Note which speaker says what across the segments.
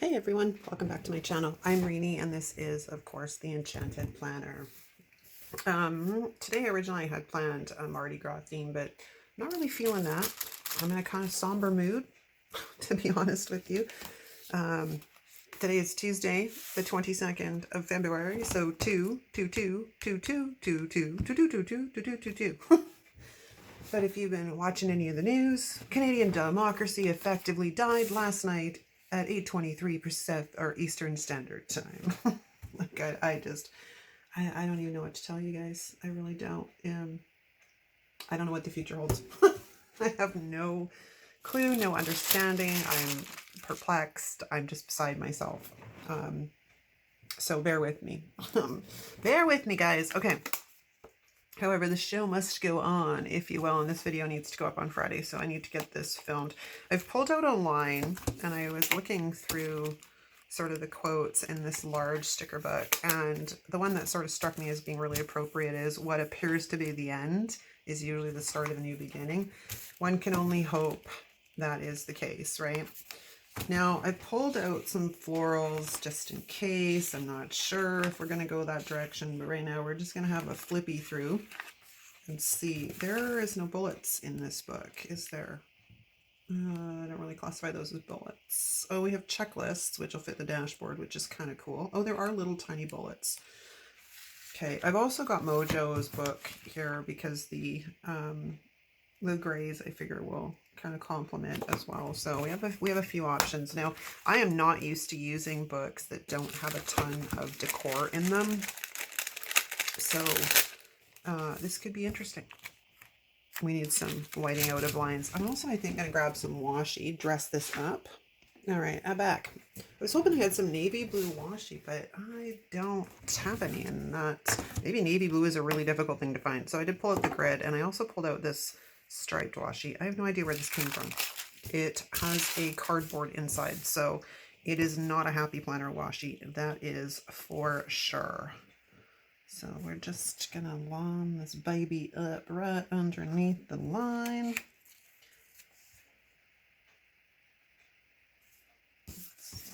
Speaker 1: Hey everyone, welcome back to my channel. I'm Reenie and this is, of course, the Enchanted Planner. Today originally I had planned a Mardi Gras theme, but I'm not really feeling that. I'm in a kind of somber mood, to be honest with you. Today is Tuesday, the 22nd of February, so 2. But if you've been watching any of the news, Canadian democracy effectively died last night at 8:23% or Eastern Standard Time. Like I don't even know what to tell you guys. I really don't. I don't know what the future holds. I have no clue, no understanding. I'm perplexed. I'm just beside myself. So bear with me. Bear with me, guys. Okay. However, the show must go on, if you will, and this video needs to go up on Friday, so I need to get this filmed. I've pulled out a line, and I was looking through sort of the quotes in this large sticker book, and the one that sort of struck me as being really appropriate is, what appears to be the end is usually the start of a new beginning. One can only hope that is the case, right? Now, I pulled out some florals just in case. I'm not sure if we're going to go that direction, but right now we're just going to have a flippy through and see. There is no bullets in this book, is there? I don't really classify those as bullets. Oh, we have checklists, which will fit the dashboard, which is kind of cool. Oh, there are little tiny bullets. Okay, I've also got Mojo's book here because the grays I figure will kind of complement as well. So we have a few options. Now, I am not used to using books that don't have a ton of decor in them. So this could be interesting. We need some whiting out of lines. I'm also, I think, going to grab some washi, dress this up. All right, I'm back. I was hoping I had some navy blue washi, but I don't have any, and that maybe navy blue is a really difficult thing to find. So I did pull out the grid, and I also pulled out this striped washi. I have no idea where this came from. It has a cardboard inside, so it is not a Happy Planner washi. That is for sure. So we're just gonna line this baby up right underneath the line.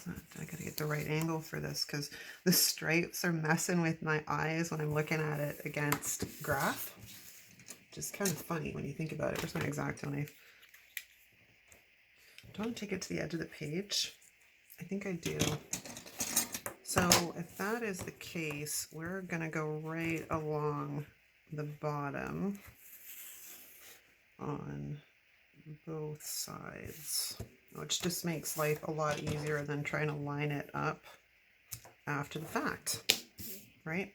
Speaker 1: I gotta get the right angle for this because the stripes are messing with my eyes when I'm looking at it against graph. Which is kind of funny when you think about it. Where's my X-Acto knife? Do I want to take it to the edge of the page? I think I do. So if that is the case, we're going to go right along the bottom on both sides, which just makes life a lot easier than trying to line it up after the fact, right?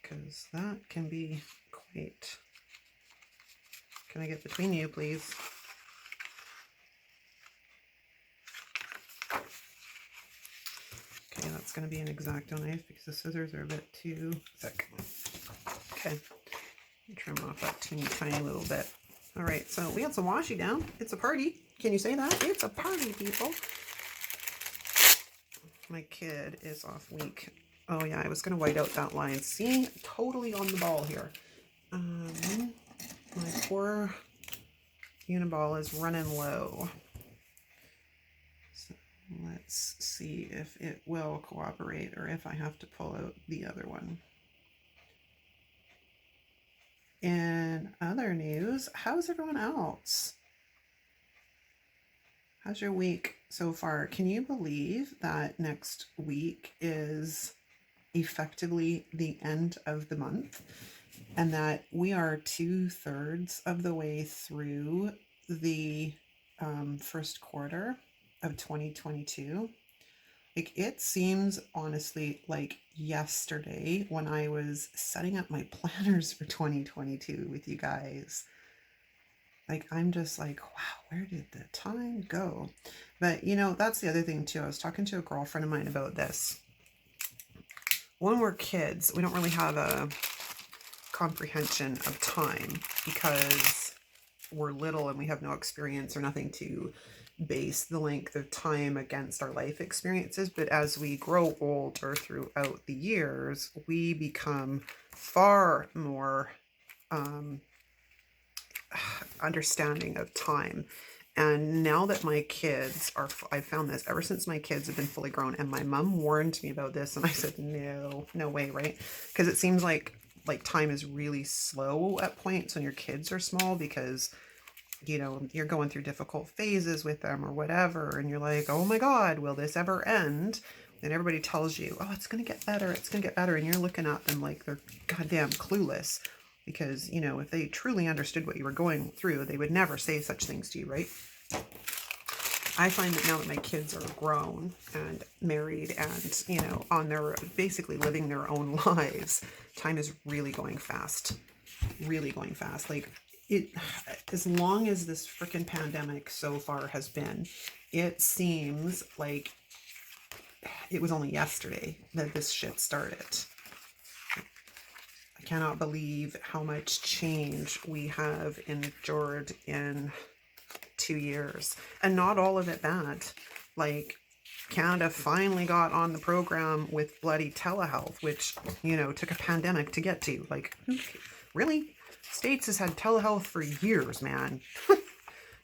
Speaker 1: Because that can be quite... Can I get between you, please? Okay, that's going to be an X-Acto knife because the scissors are a bit too thick. Okay, trim off that teeny tiny little bit. All right, so we got some washi down. It's a party. Can you say that? It's a party, people. My kid is off week. Oh yeah, I was going to white out that line. See, totally on the ball here. My poor Uniball is running low. So let's see if it will cooperate or if I have to pull out the other one. In other news, how's everyone else? How's your week so far? Can you believe that next week is effectively the end of the month and that we are 2/3 of the way through the first quarter of 2022? Like, it seems honestly like yesterday when I was setting up my planners for 2022 with you guys. Like, I'm just like, wow, where did the time go? But you know, that's the other thing too. I was talking to a girlfriend of mine about this. When we're kids, we don't really have a comprehension of time because we're little and we have no experience or nothing to base the length of time against our life experiences. But as we grow older throughout the years, we become far more understanding of time. And now that my kids are, I found this ever since my kids have been fully grown, and my mom warned me about this, and I said, no, no way, right? Because it seems like time is really slow at points when your kids are small, because, you know, you're going through difficult phases with them or whatever, and you're like, oh my God, will this ever end? And everybody tells you, oh, it's going to get better, it's going to get better. And you're looking at them like they're goddamn clueless, because, you know, if they truly understood what you were going through, they would never say such things to you, right? I find that now that my kids are grown and married and, you know, on their, basically living their own lives, time is really going fast, really going fast. Like, it, as long as this freaking pandemic so far has been, it seems like it was only yesterday that this shit started. I cannot believe how much change we have endured in 2 years, and not all of it bad. Like, Canada finally got on the program with bloody telehealth, which, you know, took a pandemic to get to. Like, really? States has had telehealth for years, man.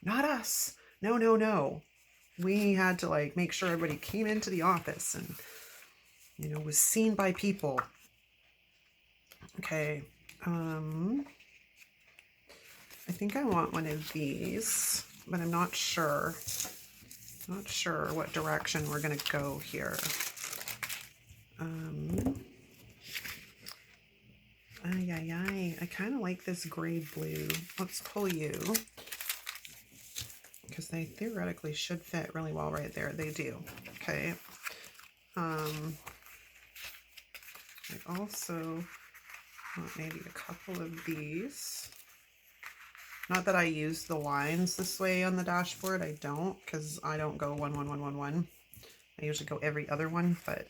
Speaker 1: Not us. No, no, no. We had to, like, make sure everybody came into the office and, you know, was seen by people. Okay. I think I want one of these, but I'm not sure. Not sure what direction we're going to go here. I kind of like this gray blue. Let's pull you, because they theoretically should fit really well right there. They do. Okay. I also want maybe a couple of these. Not that I use the lines this way on the dashboard. I don't, because I don't go 1, 1, 1, 1, 1. I usually go every other one, but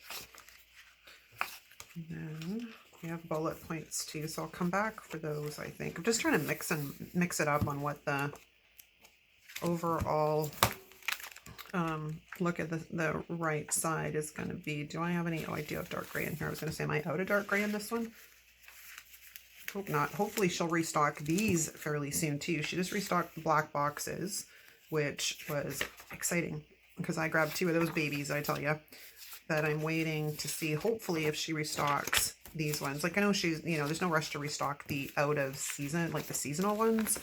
Speaker 1: then we have bullet points too, so I'll come back for those, I think. I'm just trying to mix it up on what the overall look at the right side is going to be. Do I have any? Oh, I do have dark gray in here. I was going to say, am I out of dark gray in this one? Hope not. Hopefully she'll restock these fairly soon too. She just restocked the black boxes, which was exciting, because I grabbed 2 of those babies, I tell you, that I'm waiting to see, hopefully, if she restocks these ones. Like, I know she's, you know, there's no rush to restock the out of season, like the seasonal ones,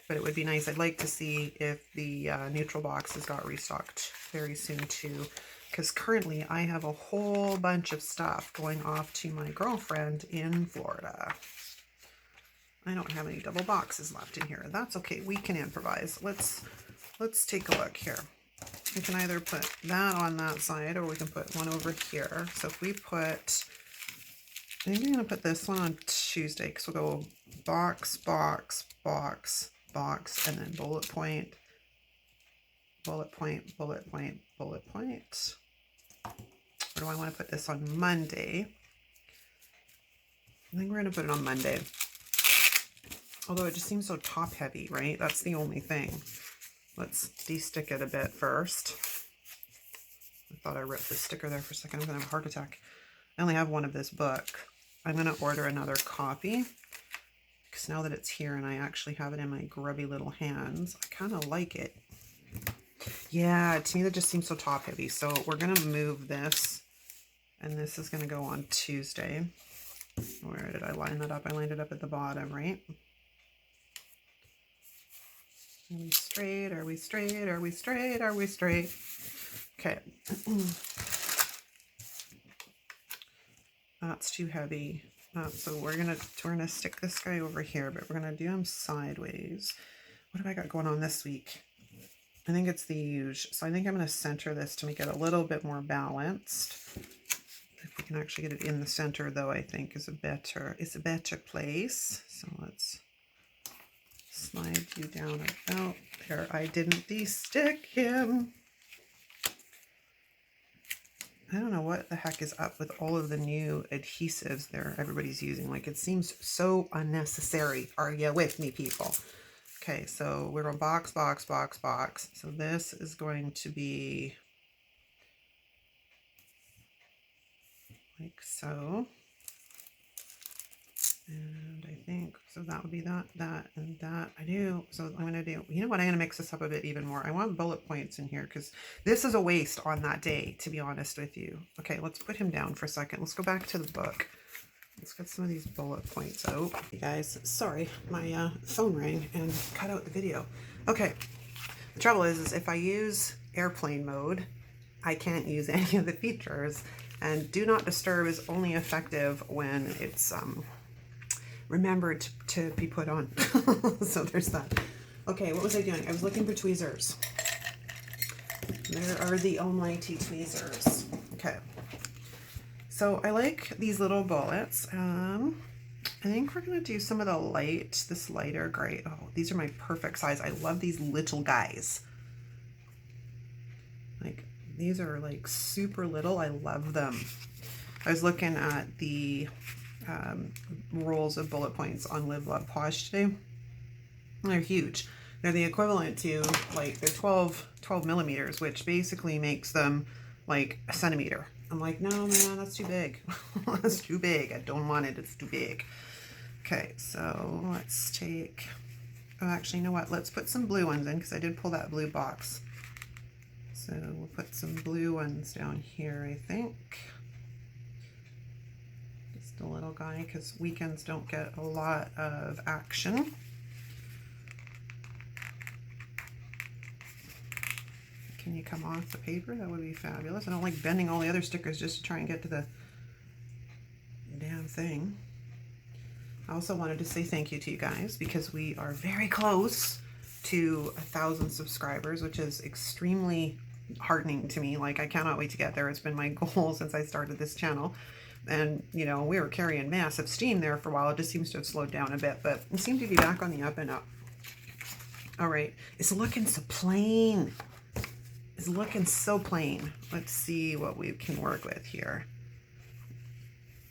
Speaker 1: but it would be nice. I'd like to see if the neutral boxes got restocked very soon too, because currently I have a whole bunch of stuff going off to my girlfriend in Florida. I don't have any double boxes left in here. That's okay. We can improvise. Let's take a look here. We can either put that on that side, or we can put one over here. So if we put, I think I'm going to put this one on Tuesday, because we'll go box, box, box, box, and then bullet point, bullet point, bullet point, bullet point. Or do I want to put this on Monday? I think we're going to put it on Monday. Although it just seems so top heavy, right? That's the only thing. Let's de-stick it a bit first. I thought I ripped the sticker there for a second. I'm going to have a heart attack. I only have one of this book. I'm going to order another copy, because now that it's here and I actually have it in my grubby little hands, I kind of like it. Yeah, to me that just seems so top heavy. So we're going to move this, and this is going to go on Tuesday. Where did I line that up? I lined it up at the bottom, right? Are we straight? Are we straight? Are we straight? Are we straight? Okay. That's too heavy. So we're gonna stick this guy over here, but we're gonna do him sideways. What have I got going on this week? I think it's the huge. So I think I'm gonna center this to make it a little bit more balanced. If we can actually get it in the center, though, I think is a better place. So let's slide you down about there. I didn't de-stick him. I don't know what the heck is up with all of the new adhesives there everybody's using. Like, it seems so unnecessary. Are you with me, people? Okay, so we're going box, box, box, box. So this is going to be like so. And I think. So that would be that, and that. I do. So I'm going to do, you know what? I'm going to mix this up a bit even more. I want bullet points in here because this is a waste on that day, to be honest with you. Okay, let's put him down for a second. Let's go back to the book. Let's get some of these bullet points out. You guys, sorry, my phone rang and cut out the video. Okay, the trouble is if I use airplane mode, I can't use any of the features. And do not disturb is only effective when it's remembered to be put on. So there's that. Okay, what was I doing? I was looking for tweezers. There are the almighty tweezers. Okay. So I like these little bullets. I think we're gonna do some of the this lighter gray. Oh, these are my perfect size. I love these little guys. Like, these are like super little. I love them. I was looking at the rolls of bullet points on Live Love Posh today. They're huge. They're the equivalent to, like, they're 12 millimeters, which basically makes them like a centimeter. I'm like, no, man, that's too big. That's too big. I don't want it. It's too big. Okay, so let's take, oh, actually, you know what? Let's put some blue ones in because I did pull that blue box. So we'll put some blue ones down here, I think. Just a little guy because weekends don't get a lot of action. Can you come off the paper? That would be fabulous. I don't like bending all the other stickers just to try and get to the damn thing. I also wanted to say thank you to you guys because we are very close to 1,000 subscribers, which is extremely heartening to me. Like, I cannot wait to get there. It's been my goal since I started this channel. And, you know, we were carrying massive steam there for a while. It just seems to have slowed down a bit, but it seemed to be back on the up and up. All right. It's looking so plain. It's looking so plain. Let's see what we can work with here.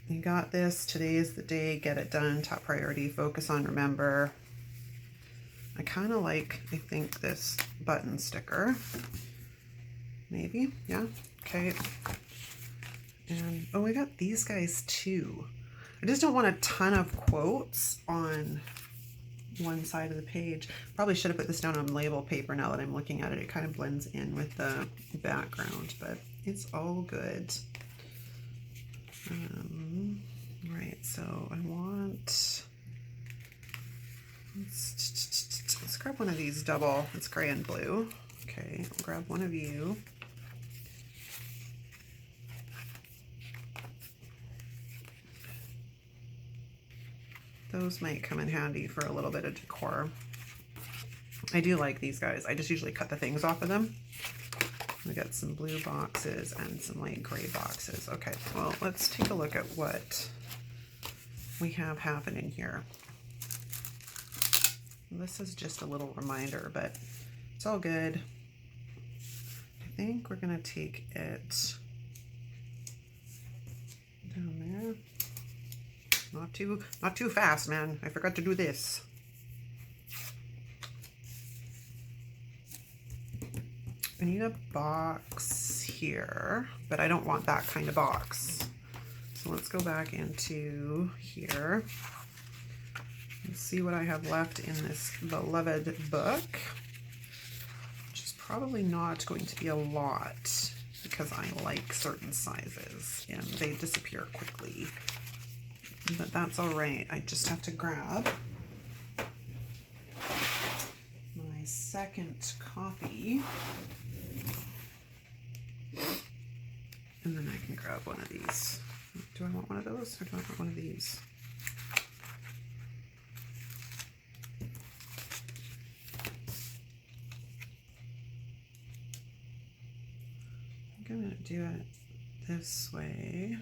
Speaker 1: You got this. Today is the day. Get it done. Top priority. Focus on remember. I kind of like, I think, this button sticker. Maybe. Yeah. Okay. And, oh, we got these guys too. I just don't want a ton of quotes on one side of the page. Probably should have put this down on label paper now that I'm looking at it. It kind of blends in with the background, but it's all good. Right, so I want, let's grab one of these double, it's gray and blue. Okay, I'll grab one of you. Those might come in handy for a little bit of decor. I do like these guys. I just usually cut the things off of them. We got some blue boxes and some light gray boxes. Okay, well, let's take a look at what we have happening here. This is just a little reminder, but it's all good. I think we're gonna take it down there. Not too fast, man. I forgot to do this. I need a box here, but I don't want that kind of box. So let's go back into here and see what I have left in this beloved book, which is probably not going to be a lot because I like certain sizes and they disappear quickly. But that's all right. I just have to grab my second copy. And then I can grab one of these. Do I want one of those or do I want one of these? I think I'm going to do it this way.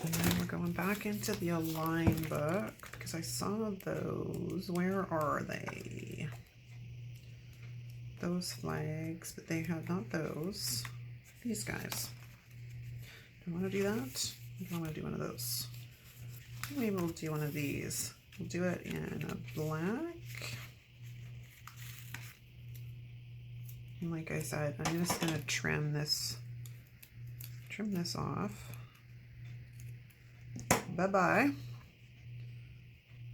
Speaker 1: And then we're going back into the Align book because I saw those. Where are they? Those flags, but they have not those. These guys. Do I want to do that? I don't want to do one of those. Maybe we'll do one of these. We'll do it in a black. And like I said, I'm just going to trim this off. bye-bye.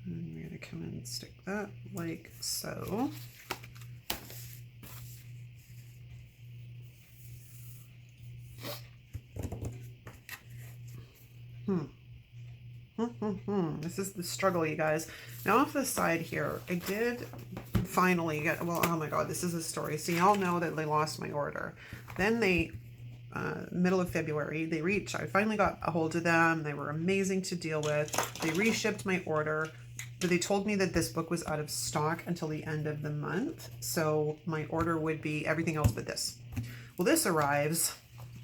Speaker 1: And we're gonna come in and stick that like so. This is the struggle, you guys. Now off the side here, I did finally get, well, oh my god, this is a story. So y'all know that they lost my order. Then they, middle of February, they reached, I finally got a hold of them. They were amazing to deal with. They reshipped my order, but they told me that this book was out of stock until the end of the month. So my order would be everything else but this. Well, this arrives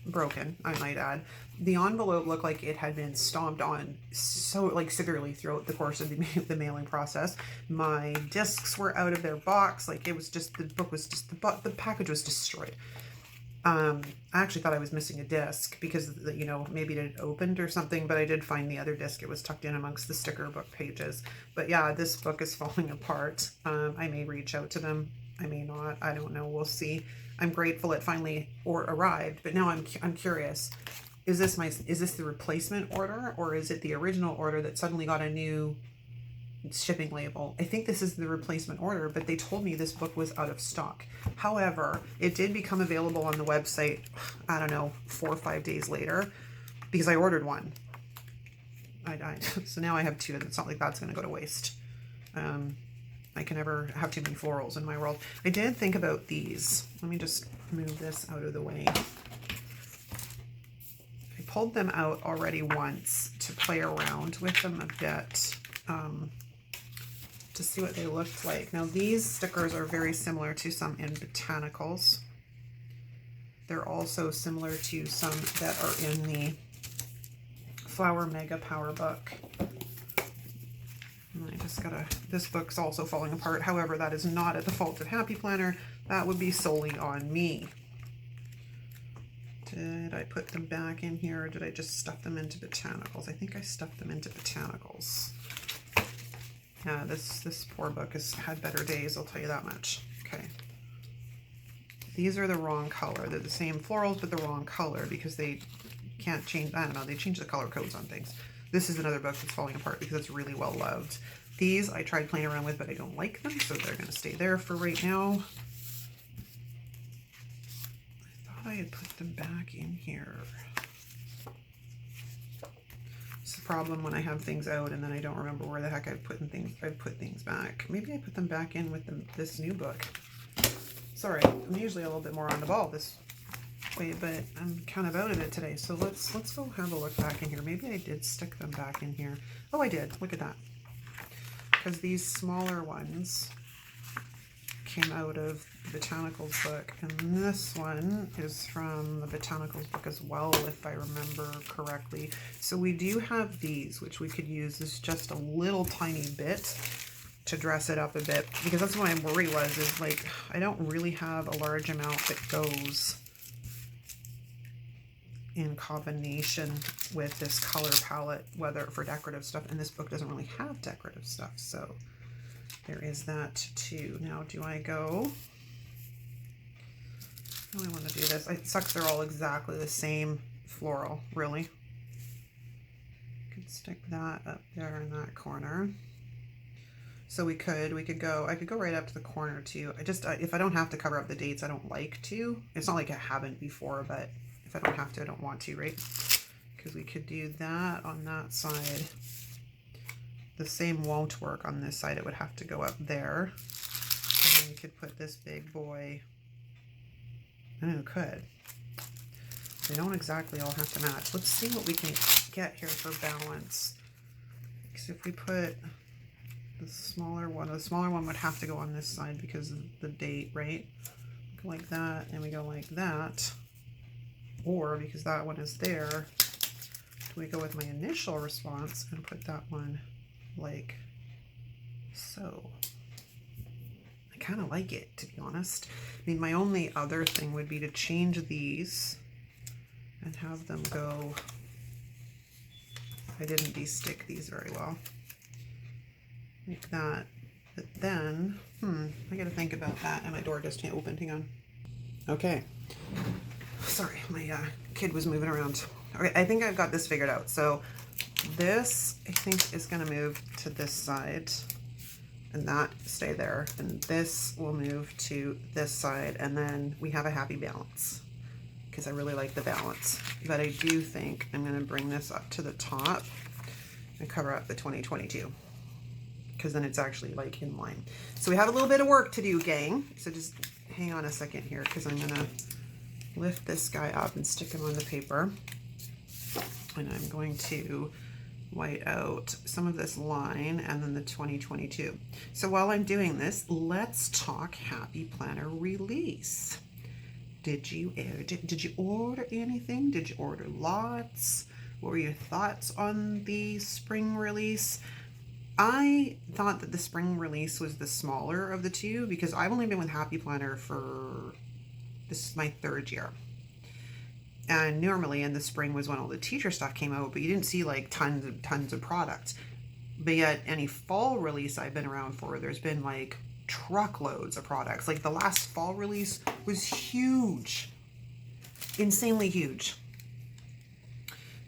Speaker 1: broken, I might add. The envelope looked like it had been stomped on so like severely throughout the course of the mailing process. My discs were out of their box. Like it was just, the book was just, the package was destroyed. I actually thought I was missing a disc because, you know, maybe it had opened or something, but I did find the other disc. It was tucked in amongst the sticker book pages. But yeah, this book is falling apart. I may reach out to them. I may not. I don't know. We'll see. I'm grateful it finally arrived, but now I'm curious. Is this the replacement order, or is it the original order that suddenly got a new shipping label? I think this is the replacement order, but they told me this book was out of stock. However, it did become available on the website, I don't know, 4 or 5 days later, because I ordered one. So now I have 2, and it's not like that's going to go to waste. I can never have too many florals in my world. I did think about these. Let me just move this out of the way. I pulled them out already once to play around with them a bit, to see what they looked like. Now these stickers are very similar to some in Botanicals. They're also similar to some that are in the Flower Mega Power book. And I just gotta, this book's also falling apart. However, that is not at the fault of Happy Planner. That would be solely on me. Did I put them back in here, or did I just stuff them into Botanicals? I think I stuffed them into Botanicals. Yeah, this poor book has had better days, I'll tell you that much. Okay. These are the wrong color. They're the same florals, but the wrong color because they can't change, I don't know, they change the color codes on things. This is another book that's falling apart because it's really well loved. These I tried playing around with, but I don't like them, so they're going to stay there for right now. I thought I had put them back in here. It's the problem when I have things out and then I don't remember where the heck I've put things back. Maybe I put them back in with this new book. Sorry, I'm usually a little bit more on the ball this way, but I'm kind of out of it today. So let's go have a look back in here. Maybe I did stick them back in here. Oh, I did. Look at that. Because these smaller ones came out of the Botanicals book, and this one is from the Botanicals book as well, if I remember correctly. So we do have these, which we could use as just a little tiny bit to dress it up a bit, because that's what my worry was, is like, I don't really have a large amount that goes in combination with this color palette, whether for decorative stuff, and this book doesn't really have decorative stuff, so there is that too. Now, do I go? Oh, I want to do this. It sucks they're all exactly the same floral, really. I could stick that up there in that corner. So I could go right up to the corner too. If I don't have to cover up the dates, I don't like to. It's not like I haven't before, but if I don't have to, I don't want to, right? Because we could do that on that side. The same won't work on this side. It would have to go up there. And then we could put this big boy. And it could. They don't exactly all have to match. Let's see what we can get here for balance. Because if we put the smaller one would have to go on this side because of the date, right? Go like that, and we go like that. Or because that one is there, we go with my initial response and put that one like so. I kind of like it, to be honest. I mean, my only other thing would be to change these and have them go. I didn't de-stick these very well. Like that. But then, I gotta think about that. And my door just can't open. Hang on. Okay. Sorry, my kid was moving around. Okay, I think I've got this figured out. So This, I think, is going to move to this side and that stay there. And this will move to this side, and then we have a happy balance because I really like the balance. But I do think I'm going to bring this up to the top and cover up the 2022 because then it's actually like in line. So we have a little bit of work to do, gang. So just hang on a second here because I'm going to lift this guy up and stick him on the paper. And I'm going to white out some of this line and then the 2022. So while I'm doing this, let's talk Happy Planner release. Did you order anything? Did you order lots? What were your thoughts on the spring release? I thought that the spring release was the smaller of the two because I've only been with Happy Planner for, this is my 3rd year. And normally in the spring was when all the teacher stuff came out, but you didn't see like tons of products. But yet any fall release I've been around for, there's been like truckloads of products. Like the last fall release was huge, insanely huge.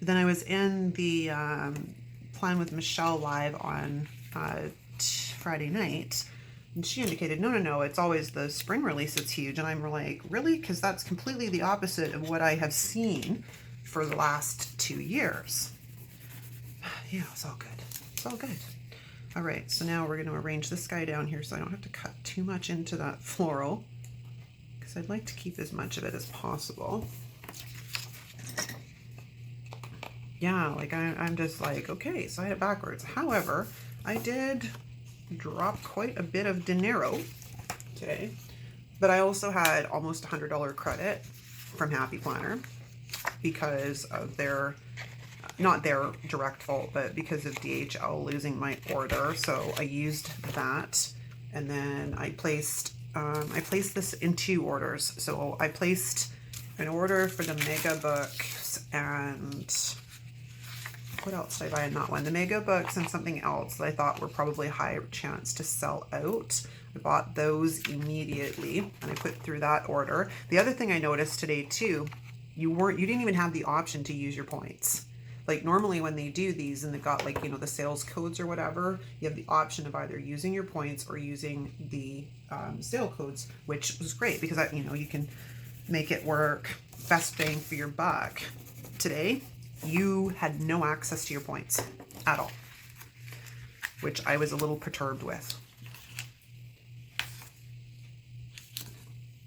Speaker 1: Then I was in the Plan with Michelle live on Friday night, and she indicated, no, it's always the spring release that's huge. And I'm like, really? Because that's completely the opposite of what I have seen for the last 2 years. Yeah, it's all good. It's all good. All right, so now we're going to arrange this guy down here so I don't have to cut too much into that floral because I'd like to keep as much of it as possible. Yeah, like I'm just like, okay, so I had it backwards. However, I did drop quite a bit of dinero today, but I also had almost $100 credit from Happy Planner because of their, not their direct fault, but because of DHL losing my order. So I used that, and then I placed this in 2 orders. So I placed an order for the Mega books, and what else did I buy in that one? The Mega books and something else that I thought were probably a higher chance to sell out. I bought those immediately and I put through that order. The other thing I noticed today too, you didn't even have the option to use your points. Like normally when they do these and they've got like, you know, the sales codes or whatever, you have the option of either using your points or using the sale codes, which was great because you know, you can make it work best bang for your buck. Today, you had no access to your points at all, which I was a little perturbed with.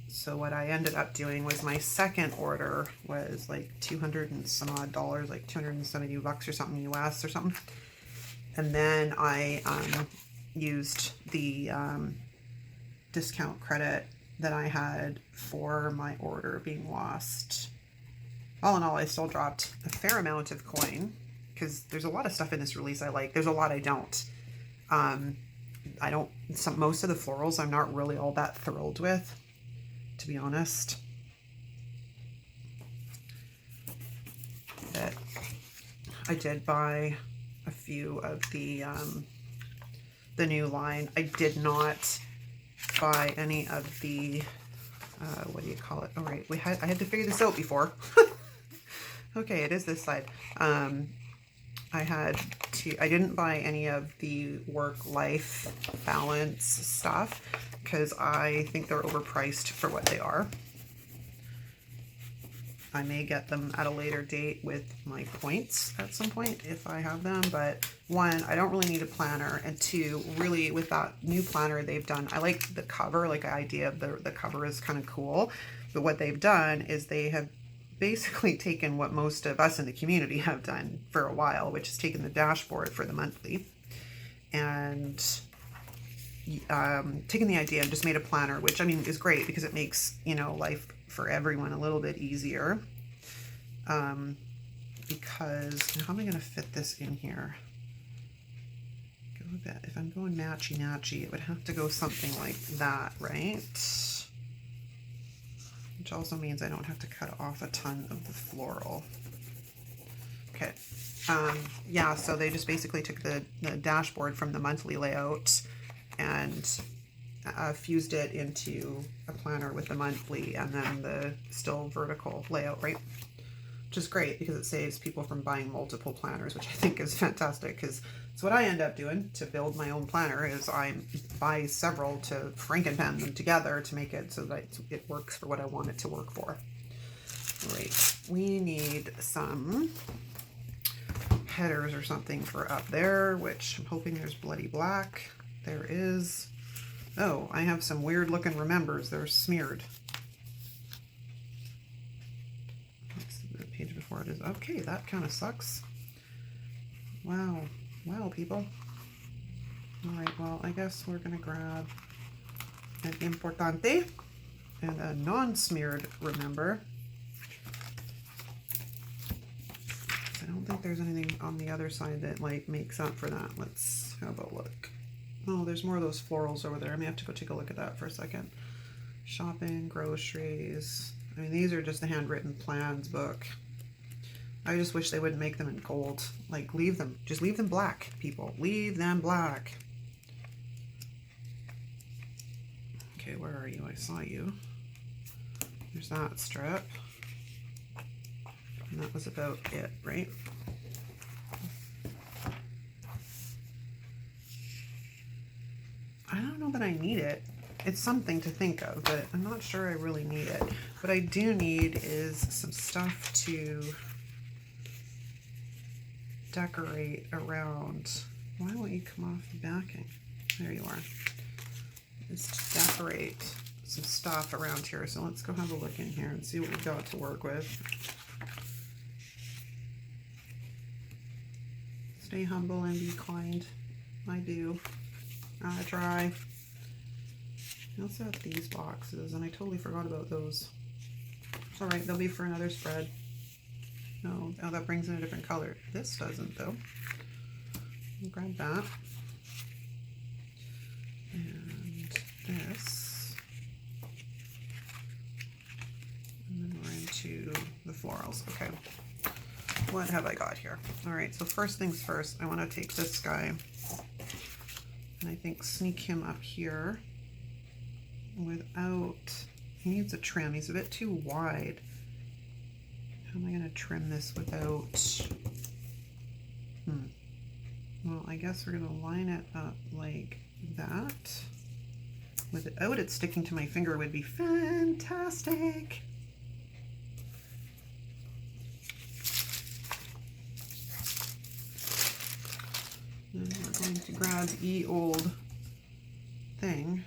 Speaker 1: So what I ended up doing was my second order was like $200 and some odd dollars, like $270 or something US or something. And then I used the discount credit that I had for my order being lost. All in all, I still dropped a fair amount of coin because there's a lot of stuff in this release I like. There's a lot I don't. Most of the florals I'm not really all that thrilled with, to be honest. But I did buy a few of the new line. I did not buy any of the what do you call it? Oh, right. I had to figure this out before. Okay, it is this side. I didn't buy any of the work-life balance stuff because I think they're overpriced for what they are. I may get them at a later date with my points at some point if I have them, but 1, I don't really need a planner, and 2, really with that new planner they've done, I like the cover, like the idea of the cover is kind of cool, but what they've done is they have basically taken what most of us in the community have done for a while, which is taken the dashboard for the monthly and taken the idea and just made a planner, which I mean is great because it makes, you know, life for everyone a little bit easier. Because how am I going to fit this in here? If I'm going matchy, it would have to go something like that, right? Which also means I don't have to cut off a ton of the floral. Okay. Yeah, so they just basically took the dashboard from the monthly layout and fused it into a planner with the monthly and then the still vertical layout, right? which is great because it saves people from buying multiple planners, which I think is fantastic, because it's what I end up doing to build my own planner is I buy several to frankenpen them together to make it so that it works for what I want it to work for. All right, we need some headers or something for up there, which I'm hoping there's bloody black. There is. Oh, I have some weird looking remembers. They're smeared. The page before it is okay. That kind of sucks. Wow. Wow, people. All right, well, I guess we're gonna grab an importante and a non-smeared remember. I don't think there's anything on the other side that like makes up for that. Let's have a look. Oh, there's more of those florals over there. I may have to go take a look at that for a second. Shopping, groceries. I mean, these are just the handwritten plans book. I just wish they wouldn't make them in gold. Like, leave them. Just leave them black, people. Leave them black. Okay, where are you? I saw you. There's that strip. And that was about it, right? I don't know that I need it. It's something to think of, but I'm not sure I really need it. What I do need is some stuff to decorate around. Why won't you come off the backing? There you are. Is to decorate some stuff around here. So let's go have a look in here and see what we've got to work with. Stay humble and be kind. I do. I try. I also have these boxes, and I totally forgot about those. It's alright, they'll be for another spread. No, oh, that brings in a different color. This doesn't, though. I'll grab that. And this. And then we're into the florals. Okay. What have I got here? Alright, so first things first, I want to take this guy and I think sneak him up here without, he needs a trim. He's a bit too wide. How am I going to trim this without, well, I guess we're going to line it up like that. Without it sticking to my finger would be fantastic. And we're going to grab the old thing.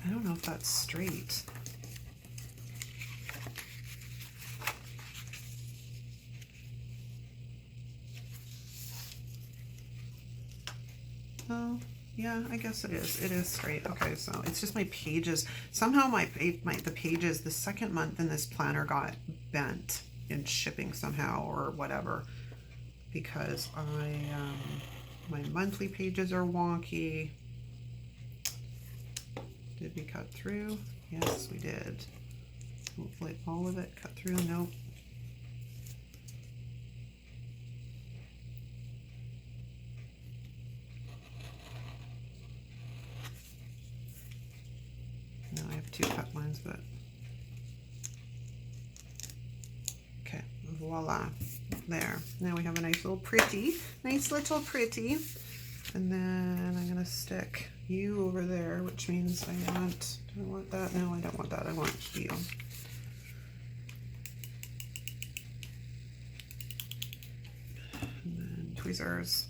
Speaker 1: I don't know if that's straight. Oh, yeah, I guess it is. It is straight. Okay, so it's just my pages. Somehow the pages, the second month in this planner got bent in shipping somehow or whatever. Because my monthly pages are wonky. Did we cut through? Yes, we did. Hopefully all of it cut through. Nope. No, I have two cut lines, but okay, voila. There. Now we have a nice little pretty. And then I'm gonna stick you over there, which means do I want that? No, I don't want that. I want you. And then tweezers.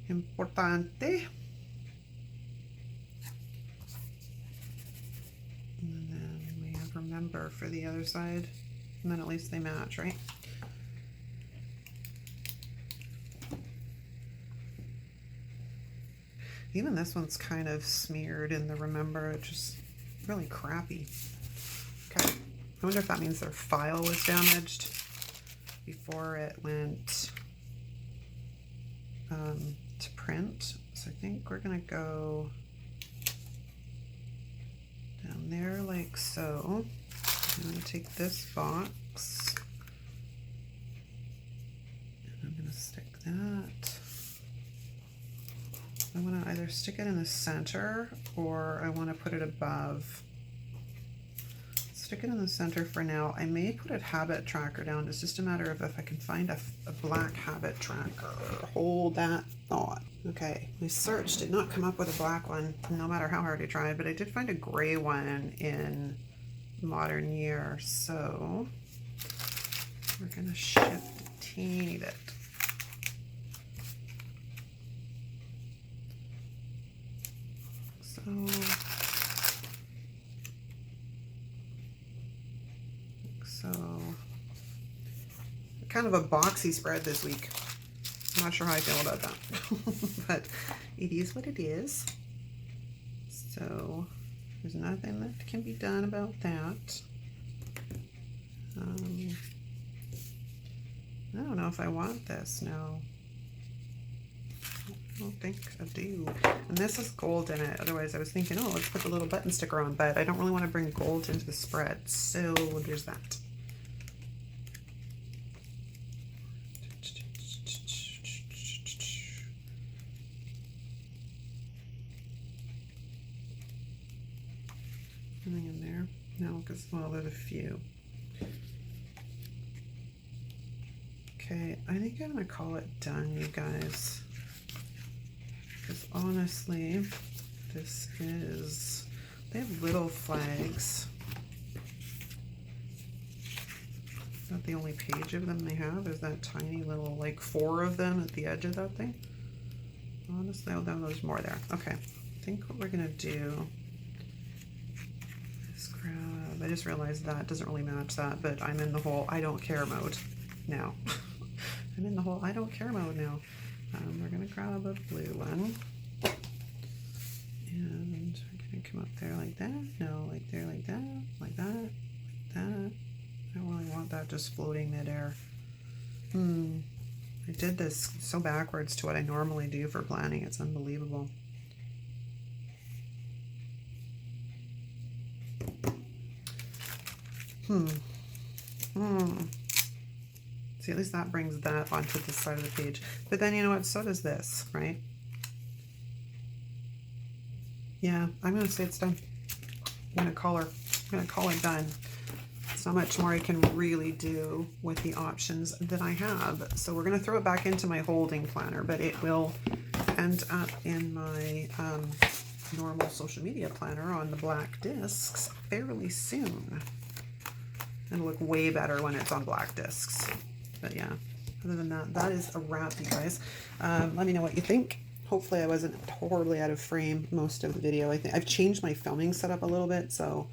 Speaker 1: Importante. And then we have remember for the other side. And then at least they match, right? Even this one's kind of smeared in the remember. It's just really crappy. Okay. I wonder if that means their file was damaged before it went to print. So I think we're gonna go down there like so. I'm going to take this box and I'm going to stick that. I want to either stick it in the center or I want to put it above. It's stick it in the center for now. I may put a habit tracker down. It's just a matter of if I can find a black habit tracker. Hold that thought. Okay, my search did not come up with a black one, no matter how hard I tried, but I did find a gray one in Modern Year, so we're gonna shift a teeny bit. So kind of a boxy spread this week. I'm not sure how I feel about that, but it is what it is. So there's nothing that can be done about that. I don't know if I want this now. I don't think I do. And this is gold in it. Otherwise I was thinking, oh, let's put the little button sticker on, but I don't really want to bring gold into the spread. So there's that. Anything in there? No, because, well, there's a few. Okay, I think I'm going to call it done, you guys. Because honestly, this is, they have little flags. Is that the only page of them they have? Is that tiny little, like 4 of them at the edge of that thing? Honestly, oh, there's more there. Okay, I think what we're going to do is grab, I just realized that doesn't really match that, but I'm in the whole I don't care mode now. I'm in the whole I don't care mode now. We're going to grab a blue one, and we're going to come up there like that, no, like there, like that, like that, like that. I don't really want that just floating midair. I did this so backwards to what I normally do for planning, it's unbelievable. See, at least that brings that onto this side of the page. But then you know what? So does this, right? Yeah, I'm gonna say it's done. I'm gonna call it done. There's not much more I can really do with the options that I have. So we're gonna throw it back into my holding planner, but it will end up in my normal social media planner on the black discs fairly soon. It'll look way better when it's on black discs. But yeah, other than that, that is a wrap, you guys. Let me know what you think. Hopefully I wasn't horribly out of frame most of the video. I think I've changed my filming setup a little bit, so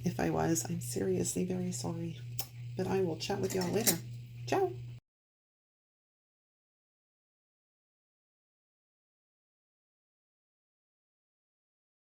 Speaker 1: if I was, I'm seriously very sorry. But I will chat with y'all later. Ciao!